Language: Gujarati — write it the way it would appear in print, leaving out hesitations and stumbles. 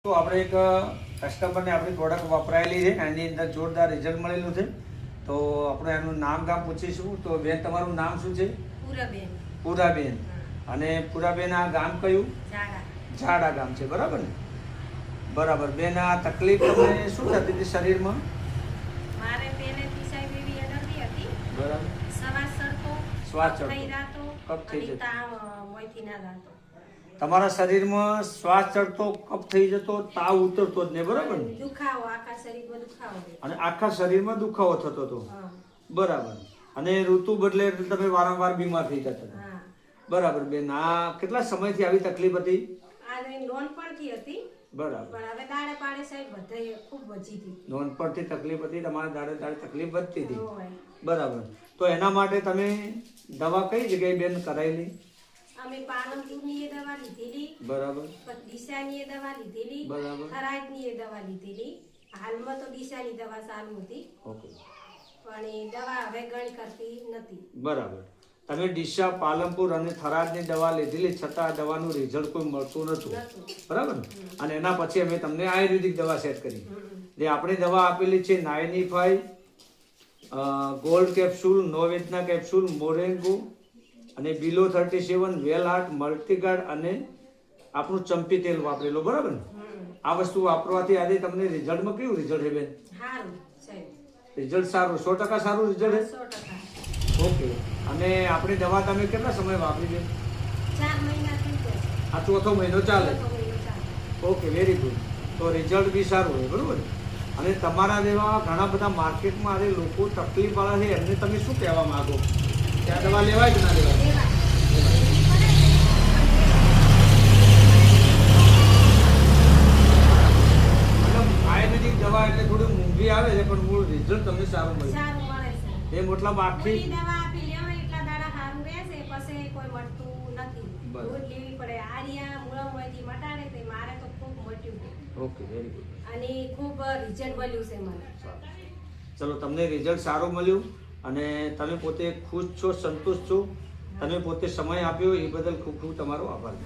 તો આપણે એક કસ્ટમરને આપણી પ્રોડક્ટ વપરાયેલી છે એની અંદર જોરદાર રિઝલ્ટ મળેલું છે. તો આપણે એનું નામ ગામ પૂછીશું. તો બેન, તમારું નામ શું છે? પૂરાબેન. પૂરાબેન. અને પૂરાબેન, આ ગામ કયું? ઝાડા ગામ છે, બરાબર ને? બરાબર. બેન, આ તકલીફ તમને શું થતી હતી શરીરમાં? મારે પહેલેથી સાહેબ એવી એનર્જી હતી. બરાબર. શ્વાસ ચડતો, કફ થઈ જતો. તમારા શરીરમાં શ્વાસ ચડતો, કફ થઈ જતો, તાવ ઉતરતો જ નહીં, બરાબર ને? દુખાવો, આખા શરીરમાં દુખાવો. અને આખા શરીરમાં દુખાવો થતો હતો, બરાબર. અને ઋતુ બદલે એટલે તમે વારંવાર બીમાર થઈ જતા હતા, બરાબર. બેન, આ કેટલા સમયથી આવી તકલીફ હતી? આ નોનપણથી હતી, બરાબર. પણ હવે દાડે પાડે સાહેબ બધાય ખૂબ વધી હતી. નોનપણથી તકલીફ હતી, તમારે દાડે દાડે તકલીફ વધતી હતી, બરાબર. તો એના માટે તમે દવા કઈ જગ્યાએ બેન કરાયેલી? અમે પાલનપુરની દવા લીધેલી, બરાબર. ડીસાની દવા લીધેલી, બરાબર. થરાદની દવા લીધેલી. હાલમાં તો ડીસાની દવા ચાલુ હતી, ઓકે. પણ એ દવા હવે ગણી કરતી નથી, બરાબર. તમે ડીસા, પાલનપુર અને થરાદની દવા લીધેલી છતાં દવાનું રિઝલ્ટ કોઈ મળતું નતું, બરાબર. અને એના પછી અમે તમને આયુર્વેદિક દવા સેટ કરી. જે આપણી દવા આપેલી છે નાઇનિફાઈ, ગોલ્ડ કેપ્સ્યુલ, નોવેદના કેપ્સ્યુલ, મોરેંગો અને બિલો 37, વેલ આર્ટ, મલ્ટીગાર્ડ અને આપણું ચંપી તેલ વાપરેલો, બરાબર ને? આ વસ્તુ વાપરવાથી આજે તમને રિઝલ્ટમાં કેવું રિઝલ્ટ છે બેન? સારું સાહેબ. રિઝલ્ટ સારું, 100% સારું રિઝલ્ટ છે. 100%. ઓકે. અને આપણી દવા તમે કેટલા સમય વાપરી છે? 4 મહિના થઈ ગયા. આ ચોથો મહિનો ચાલે. Okay, very good. તો રિઝલ્ટ બી સારું હોય, બરોબર. અને તમારા જેવા ઘણા બધા માર્કેટમાં આજે લોકો તકલીફવાળા છે, એમને તમે શું કહેવા માંગો? કે આ દવા લેવાય કે ના લેવાય? આયુર્વેદિક દવા એટલે થોડી મોંઘી આવે છે, પણ મૂળ રિઝલ્ટ તમને સારું મળે. સારું મળે છે. એ મતલબ આખી દવા આપી લેવા એટલા દાડા સારું રહેશે, પછી કોઈ મળતું નથી. દૂધ લેવી પડે. આર્યા મૂળામાંથી મટાડે તે મારે તો ખૂબ મટ્યું. Okay, very good. અને ખૂબ રિઝલ્ટ મળ્યું છે મને. ચલો, તમને રિઝલ્ટ સારું મળ્યું અને તમે પોતે ખુશ છો, સંતુષ્ટ છો. તમે પોતે સમય આપ્યો એ બદલ ખૂબ ખૂબ તમારો આભાર.